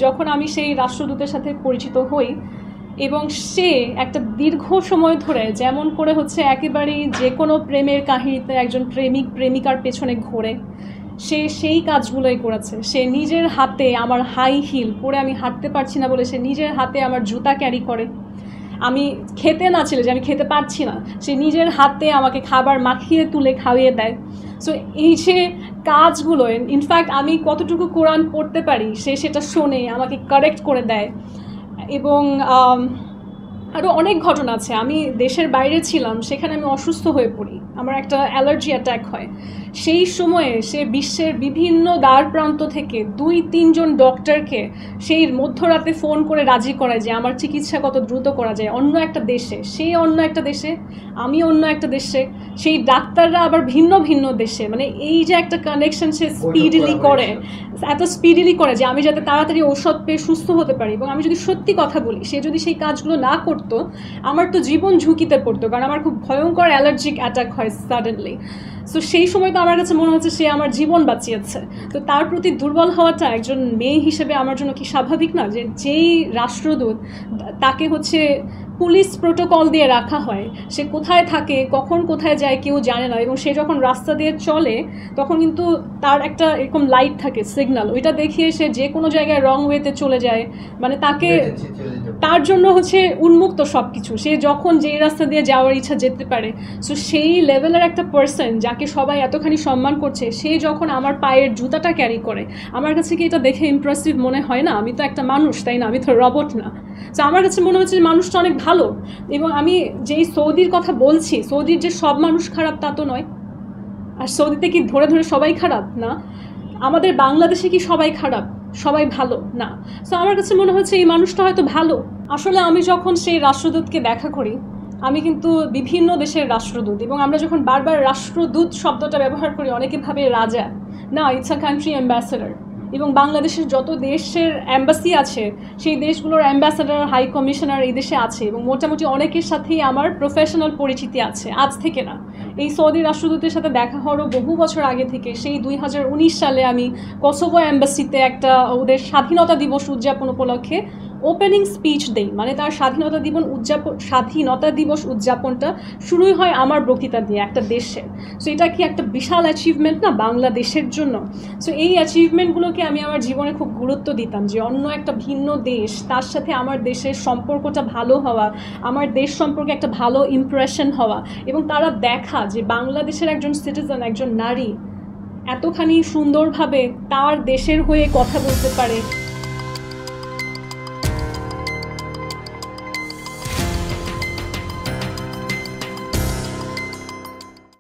যখন আমি সেই রাষ্ট্রদূতের সাথে পরিচিত হই এবং সে একটা দীর্ঘ সময় ধরে যেমন করে হচ্ছে একেবারেই যে কোনো প্রেমের কাহিনীতে একজন প্রেমিক প্রেমিকার পেছনে ঘোরে, সে সেই কাজগুলোই করেছে। সে নিজের হাতে আমার হাই হিল পরে আমি হাঁটতে পারছি না বলে সে নিজের হাতে আমার জুতা ক্যারি করে। আমি খেতে না ছিল যে আমি খেতে পারছি না, সে নিজের হাতে আমাকে খাবার মাখিয়ে তুলে খাইয়ে দেয়। সো এই যে কাজগুলো, ইনফ্যাক্ট আমি কতটুকু কোরআন পড়তে পারি সে সেটা শোনে, আমাকে কারেক্ট করে দেয়। এবং আরও অনেক ঘটনা আছে। আমি দেশের বাইরে ছিলাম, সেখানে আমি অসুস্থ হয়ে পড়ি, আমার একটা অ্যালার্জি অ্যাটাক হয়। সেই সময়ে সে বিশ্বের বিভিন্ন দ্বার প্রান্ত থেকে 2-3 জন ডক্টরকে সেই মধ্যরাতে ফোন করে রাজি করায় যে আমার চিকিৎসা কত দ্রুত করা যায় অন্য একটা দেশে। সে অন্য একটা দেশে, আমি অন্য একটা দেশে, সেই ডাক্তাররা আবার ভিন্ন ভিন্ন দেশে। মানে এই যে একটা কানেকশন সে স্পিডিলি করে, এত স্পিডিলি করে যে আমি যাতে তাড়াতাড়ি ঔষধ পেয়ে সুস্থ হতে পারি। এবং আমি যদি সত্যি কথা বলি, সে যদি সেই কাজগুলো না করতো আমার তো জীবন ঝুঁকিতে পড়তো, কারণ আমার খুব ভয়ঙ্কর অ্যালার্জিক অ্যাটাক হয় সাডেনলি। সো সেই সময় তো আমার কাছে মনে হচ্ছে সে আমার জীবন বাঁচিয়েছে। তো তার প্রতি দুর্বল হওয়াটা একজন মেয়ে হিসেবে আমার জন্য কি স্বাভাবিক না? যে যেই রাষ্ট্রদূত, তাকে হচ্ছে পুলিশ প্রোটোকল দিয়ে রাখা হয়, সে কোথায় থাকে কখন কোথায় যায় কেউ জানে না। এবং সে যখন রাস্তা দিয়ে চলে তখন কিন্তু তার একটা এরকম লাইট থাকে, সিগন্যাল, ওইটা দেখিয়ে সে যে কোনো জায়গায় রং ওয়েতে চলে যায়। মানে তাকে, তার জন্য হচ্ছে উন্মুক্ত সব কিছু, সে যখন যেই রাস্তা দিয়ে যাওয়ার ইচ্ছা যেতে পারে। সো সেই লেভেলের একটা পার্সন যাকে সবাই এতখানি সম্মান করছে, সে যখন আমার পায়ের জুতাটা ক্যারি করে, আমার কাছে কি এটা দেখে ইমপ্রেসিভ মনে হয় না? আমি তো একটা মানুষ, তাই না? আমি তো রবট না। তো আমার কাছে মনে হচ্ছে মানুষটা অনেক ভালো। এবং আমি যেই সৌদির কথা বলছি, সৌদির যে সব মানুষ খারাপ তা তো নয়। আর সৌদিতে কি ধরে ধরে সবাই খারাপ? না। আমাদের বাংলাদেশে কি সবাই খারাপ? সবাই ভালো না। সো আমার কাছে মনে হচ্ছে এই মানুষটা হয়তো ভালো। আসলে আমি যখন সেই রাষ্ট্রদূতকে দেখা করি, আমি কিন্তু বিভিন্ন দেশের রাষ্ট্রদূত, এবং আমরা যখন বারবার রাষ্ট্রদূত শব্দটা ব্যবহার করি অনেকে ভাবে রাজা, না, ইটস আ কান্ট্রি অ্যাম্বাসেডার। এবং বাংলাদেশের যত দেশের অ্যাম্বাসি আছে সেই দেশগুলোর অ্যাম্বাসেডার, হাই কমিশনার এই দেশে আছে, এবং মোটামুটি অনেকের সাথেই আমার প্রফেশনাল পরিচিতি আছে, আজ থেকে না। এই সৌদি রাষ্ট্রদূতের সাথে দেখা হওয়ারও বহু বছর আগে থেকে। সেই 2019 সালে আমি কসোভো অ্যাম্বাসিতে একটা ওদের স্বাধীনতা দিবস উদযাপন উপলক্ষে ওপেনিং স্পিচ দেই। মানে তার স্বাধীনতা দিবস উদযাপনটা শুরুই হয় আমার বক্তৃতা দিয়ে একটা দেশের। সো এটা কি একটা বিশাল অ্যাচিভমেন্ট না বাংলাদেশের জন্য? সো এই অ্যাচিভমেন্টগুলোকে আমি আমার জীবনে খুব গুরুত্ব দিতাম, যে অন্য একটা ভিন্ন দেশ, তার সাথে আমার দেশের সম্পর্কটা ভালো হওয়া, আমার দেশ সম্পর্কে একটা ভালো ইমপ্রেশন হওয়া, এবং তারা দেখা যে বাংলাদেশের একজন সিটিজেন, একজন নারী এতখানি সুন্দরভাবে তার দেশের হয়ে কথা বলতে পারে,